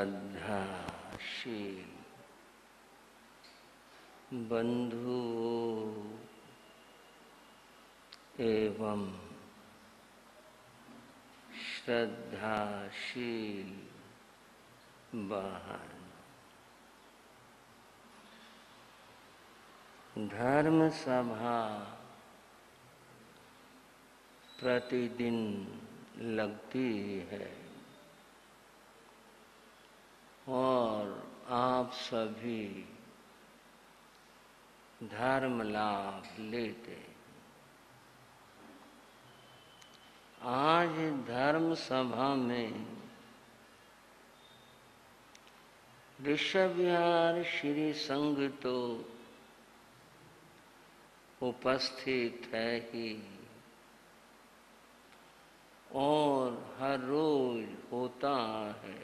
श्रद्धाशील बंधुओं एवं श्रद्धाशील बहन, धर्म सभा प्रतिदिन लगती है और आप सभी धर्म लाभ लेते हैं। आज धर्म सभा में ऋषभ विहार श्री संघ तो उपस्थित है ही और हर रोज होता है,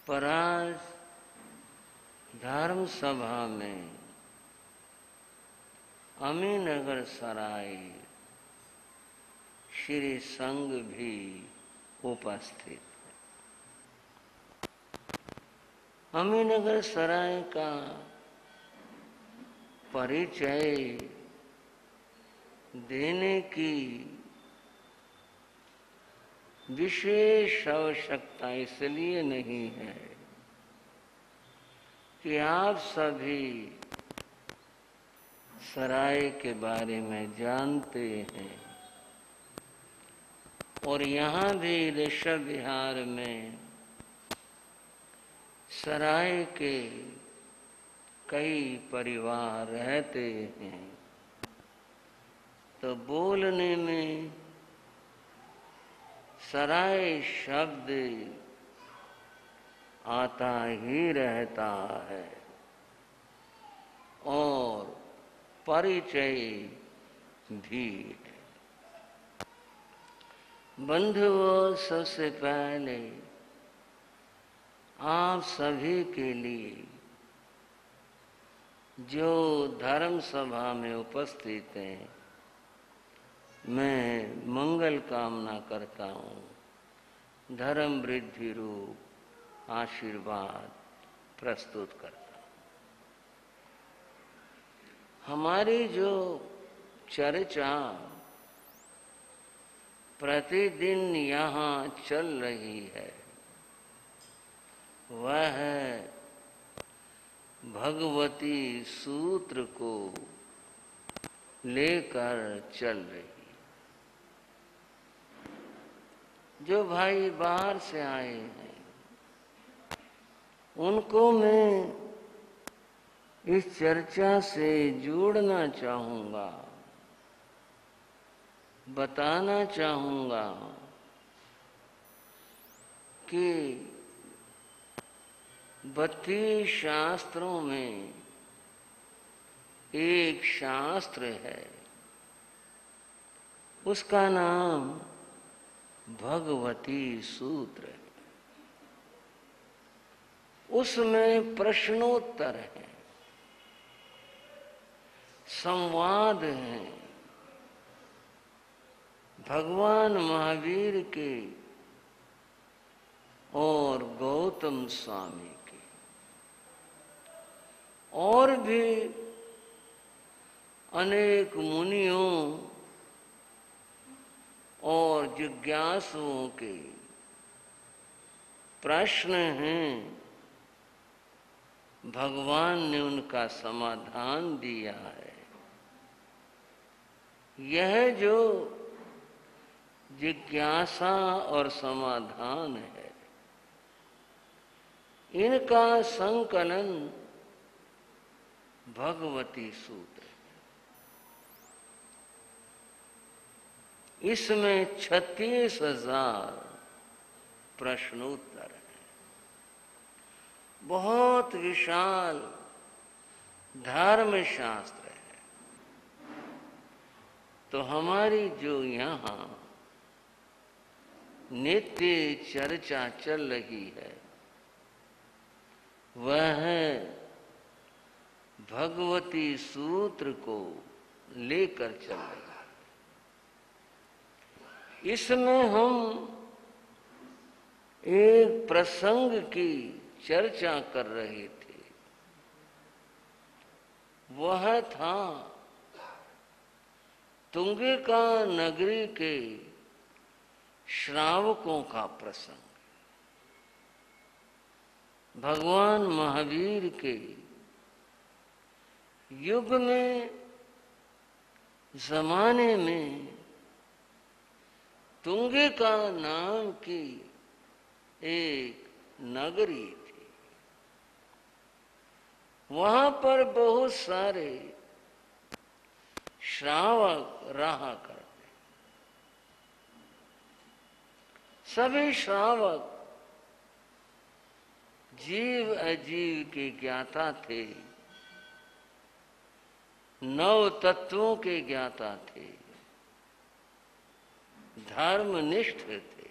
पर आज धर्म सभा में अमीनगर सराय श्री संघ भी उपस्थित है। अमीनगर सराय का परिचय देने की विशेष आवश्यकता इसलिए नहीं है कि आप सभी सराय के बारे में जानते हैं और यहाँ भी ऋषभ विहार में सराय के कई परिवार रहते हैं, तो बोलने में सराय शब्द आता ही रहता है और परिचय भी है। बंधुओं, सबसे पहले आप सभी के लिए जो धर्म सभा में उपस्थित हैं, मैं मंगल कामना करता हूँ, धर्म वृद्धि रूप आशीर्वाद प्रस्तुत करता हूँ। हमारी जो चर्चा प्रतिदिन यहाँ चल रही है वह है भगवती सूत्र को लेकर चल रही। जो भाई बाहर से आए हैं उनको मैं इस चर्चा से जोड़ना चाहूँगा, बताना चाहूँगा कि 32 शास्त्रों में एक शास्त्र है, उसका नाम भगवती सूत्र है। उसमें प्रश्नोत्तर है, संवाद है भगवान महावीर के और गौतम स्वामी के, और भी अनेक मुनियों और जिज्ञासुओं के प्रश्न हैं, भगवान ने उनका समाधान दिया है। यह जो जिज्ञासा और समाधान है, इनका संकलन भगवती सूत्र है। इसमें 36,000 प्रश्नोत्तर है। बहुत विशाल धर्म शास्त्र है। तो हमारी जो यहाँ नित्य चर्चा चल रही है वह है भगवती सूत्र को लेकर चल रही है। इसमें हम एक प्रसंग की चर्चा कर रहे थे। वह था तुंगिका नगरी के श्रावकों का प्रसंग। भगवान महावीर के युग में, जमाने में तुंगिका नाम की एक नगरी थी। वहां पर बहुत सारे श्रावक रहा करते। सभी श्रावक जीव अजीव के ज्ञाता थे, नव तत्वों के ज्ञाता थे, धर्मनिष्ठ थे।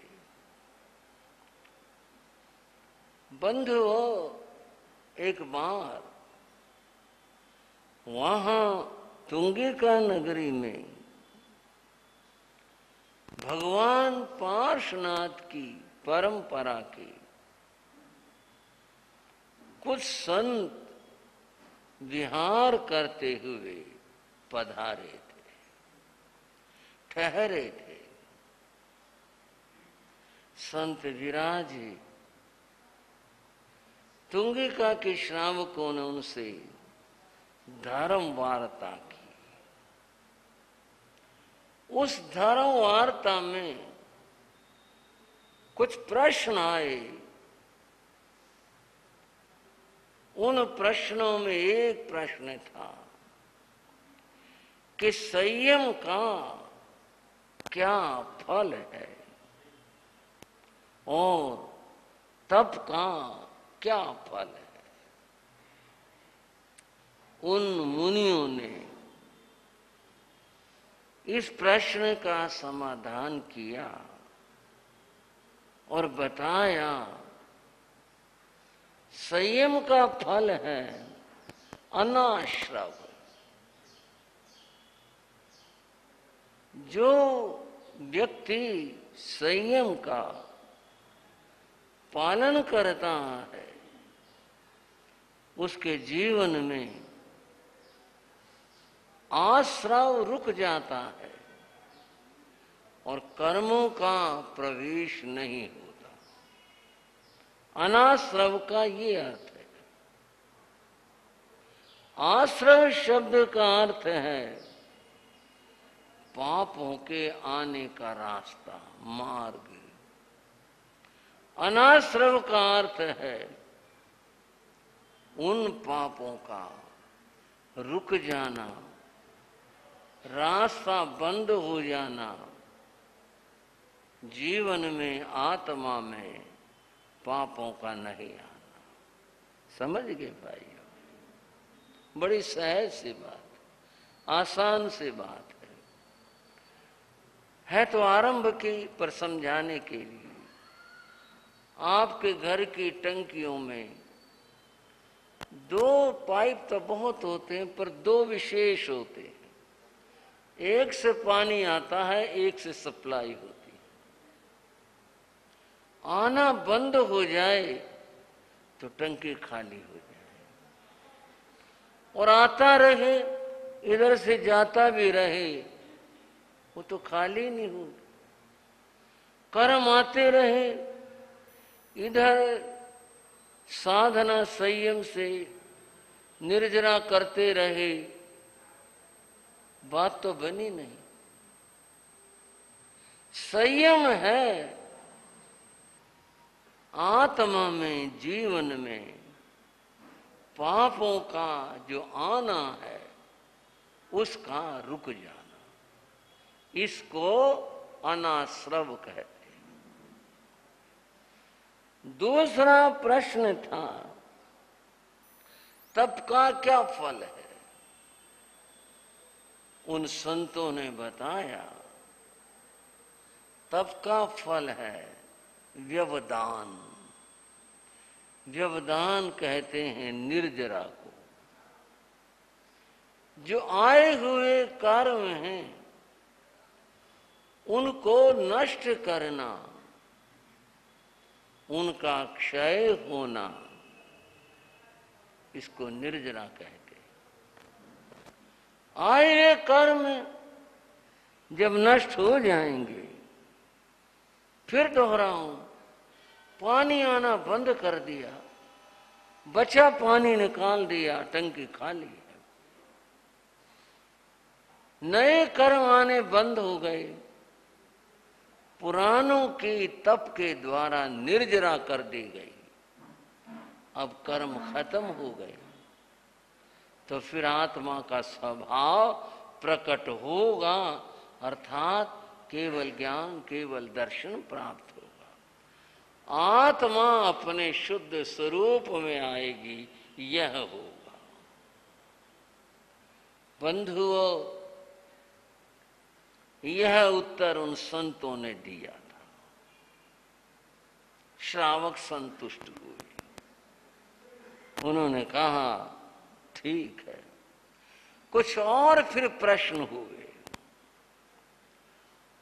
बंधुओं, एक बार वहां तुंगिका नगरी में भगवान पार्श्वनाथ की परंपरा के कुछ संत विहार करते हुए पधारे थे, ठहरे थे। संत विराजे। तुंगिका के श्रावकों ने उनसे धर्म वार्ता की। उस धर्म वार्ता में कुछ प्रश्न आए। उन प्रश्नों में एक प्रश्न था कि संयम का क्या फल है और तप का क्या फल है। उन मुनियों ने इस प्रश्न का समाधान किया और बताया, संयम का फल है अनाश्रव। जो व्यक्ति संयम का पालन करता है, उसके जीवन में आश्रव रुक जाता है और कर्मों का प्रवेश नहीं होता। अनाश्रव का ये अर्थ है। आश्रव शब्द का अर्थ है पापों के आने का रास्ता, मार्ग। अनाश्रव का अर्थ है उन पापों का रुक जाना, रास्ता बंद हो जाना, जीवन में, आत्मा में पापों का नहीं आना। समझ गए भाइयों? बड़ी सहज सी बात, आसान सी बात है तो आरंभ की, पर समझाने के लिए। आपके घर की टंकियों में दो पाइप तो बहुत होते हैं, पर दो विशेष होते हैं। एक से पानी आता है, एक से सप्लाई होती है। आना बंद हो जाए तो टंकी खाली हो जाए, और आता रहे, इधर से जाता भी रहे, वो तो खाली नहीं होगी। कर्म आते रहे, इधर साधना संयम से निर्जरा करते रहे, बात तो बनी नहीं। संयम है आत्मा में, जीवन में पापों का जो आना है उसका रुक जाना। इसको अनाश्रव कहते हैं। दूसरा प्रश्न था, तप का क्या फल है? उन संतों ने बताया, तप का फल है व्यवधान। व्यवधान कहते हैं निर्जरा को। जो आए हुए कर्म हैं उनको नष्ट करना, उनका क्षय होना, इसको निर्जरा कहते। आए कर्म जब नष्ट हो जाएंगे, फिर दोहराऊं, पानी आना बंद कर दिया, बचा पानी निकाल दिया, टंकी खाली है। नए कर्म आने बंद हो गए, पुरानों की तप के द्वारा निर्जरा कर दी गई, अब कर्म खत्म हो गए, तो फिर आत्मा का स्वभाव प्रकट होगा, अर्थात केवल ज्ञान, केवल दर्शन प्राप्त होगा। आत्मा अपने शुद्ध स्वरूप में आएगी, यह होगा। बंधुओं, यह उत्तर उन संतों ने दिया था। श्रावक संतुष्ट हुए, उन्होंने कहा ठीक है। कुछ और फिर प्रश्न हुए।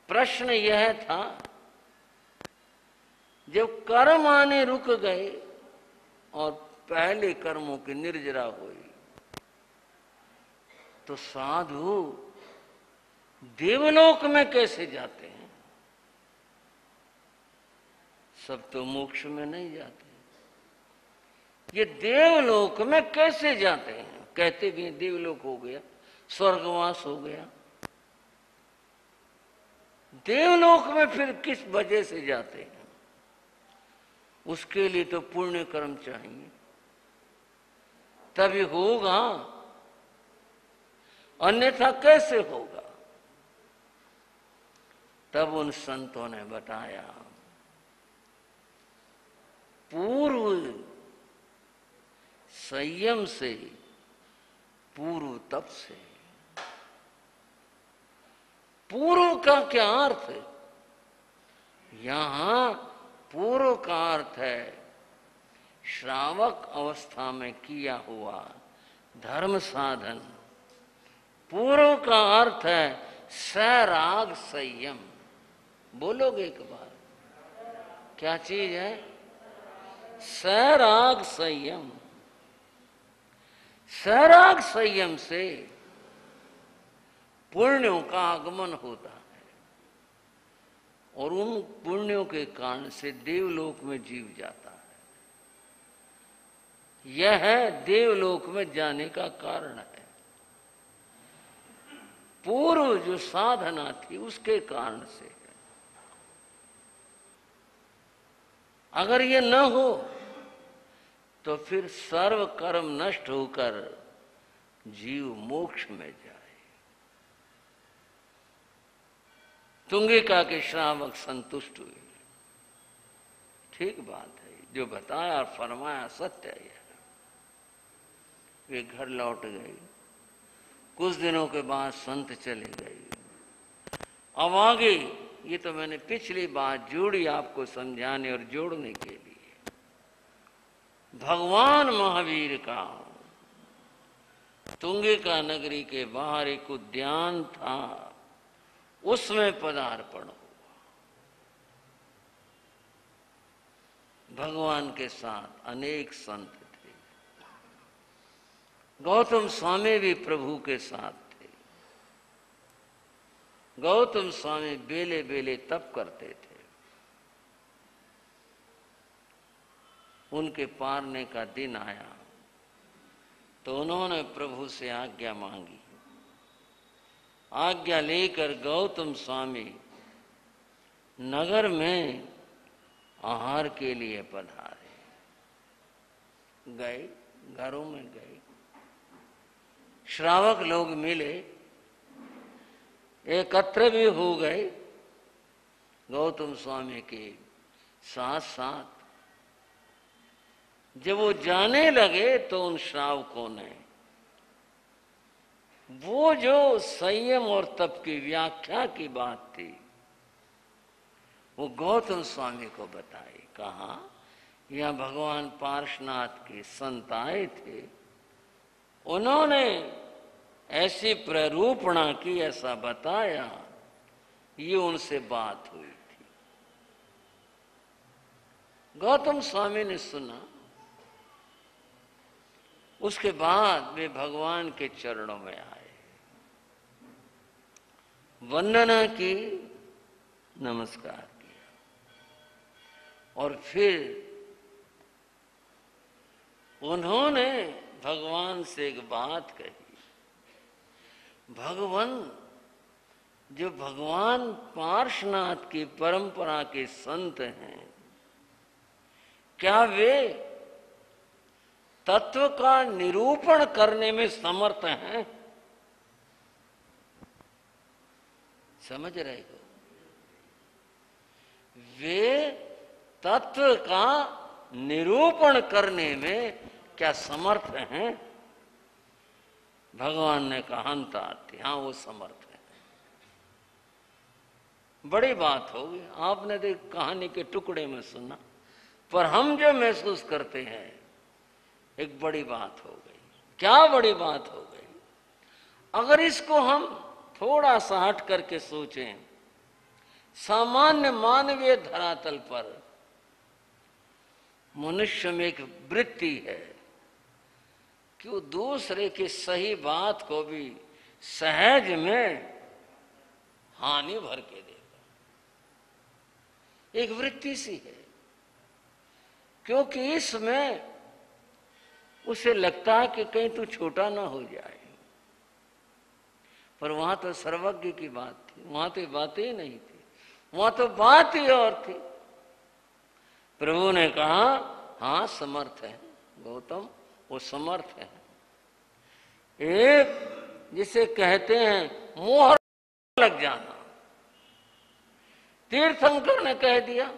प्रश्न यह था, जब कर्म आने रुक गए और पहले कर्मों की निर्जरा हुई, तो साधु देवलोक में कैसे जाते हैं? सब तो मोक्ष में नहीं जाते, ये देवलोक में कैसे जाते हैं? कहते भी देवलोक हो गया, स्वर्गवास हो गया। देवलोक में फिर किस वजह से जाते हैं? उसके लिए तो पुण्य कर्म चाहिए, तभी होगा, अन्यथा कैसे होगा? तब उन संतों ने बताया, पूर्व संयम से, पूर्व तप से। पूर्व का क्या अर्थ है? यहां पूर्व का अर्थ है श्रावक अवस्था में किया हुआ धर्म साधन। पूर्व का अर्थ है सराग संयम। बोलोगे एक बार, क्या चीज है? सराग संयम। सराग संयम से पुण्यों का आगमन होता है और उन पुण्यों के कारण से देवलोक में जीव जाता है। यह देवलोक में जाने का कारण है। पूर्व जो साधना थी उसके कारण से। अगर ये न हो तो फिर सर्व कर्म नष्ट होकर जीव मोक्ष में जाए। तुंगिका के श्रावक संतुष्ट हुए। ठीक बात है, जो बताया और फरमाया सत्य है। वे घर लौट गए। कुछ दिनों के बाद संत चले गए। अब आगे, ये तो मैंने पिछली बात जोड़ी आपको समझाने और जोड़ने के लिए। भगवान महावीर का तुंगिका नगरी के बाहर एक उद्यान था, उसमें पदार्पण हुआ। भगवान के साथ अनेक संत थे। गौतम स्वामी भी प्रभु के साथ थे। गौतम स्वामी बेले बेले तप करते थे। उनके पारने का दिन आया तो उन्होंने प्रभु से आज्ञा मांगी। आज्ञा लेकर गौतम स्वामी नगर में आहार के लिए पधारे। गए, घरों में गए। श्रावक लोग मिले, एकत्र भी हो गए गौतम स्वामी के साथ साथ। जब वो जाने लगे तो उन श्रावकों ने वो जो संयम और तप की व्याख्या की बात थी वो गौतम स्वामी को बताई। कहा, यह भगवान पार्श्वनाथ के संत आए थे, उन्होंने ऐसी प्ररूपणा की, ऐसा बताया, ये उनसे बात हुई थी। गौतम स्वामी ने सुना। उसके बाद वे भगवान के चरणों में आए, वंदना की, नमस्कार किया, और फिर उन्होंने भगवान से एक बात कही। भगवान, जो भगवान पार्श्वनाथ की परंपरा के संत हैं, क्या वे तत्व का निरूपण करने में समर्थ हैं? समझ रहे हो? वे तत्व का निरूपण करने में क्या समर्थ हैं? भगवान ने कहा अंताति, हाँ वो समर्थ है। बड़ी बात होगी। आपने तो कहानी के टुकड़े में सुना, पर हम जो महसूस करते हैं एक बड़ी बात हो गई। क्या बड़ी बात हो गई? अगर इसको हम थोड़ा सा हट करके सोचें, सामान्य मानवीय धरातल पर मनुष्य में एक वृत्ति है कि वो दूसरे की सही बात को भी सहज में हानि भर के देगा। एक वृत्ति सी है, क्योंकि इसमें उसे लगता है कि कहीं तू छोटा ना हो जाए। पर वहां तो सर्वज्ञ की बात थी, वहां तो बातें ही नहीं थी, वहां तो बात ही और थी। प्रभु ने कहा हाँ समर्थ है गौतम, वो समर्थ है। एक जिसे कहते हैं मोहर लग जाना, तीर्थंकर ने कह दिया,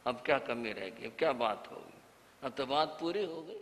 अब क्या कमी रहेगी, अब क्या बात होगी, अब तो बात पूरी हो गई।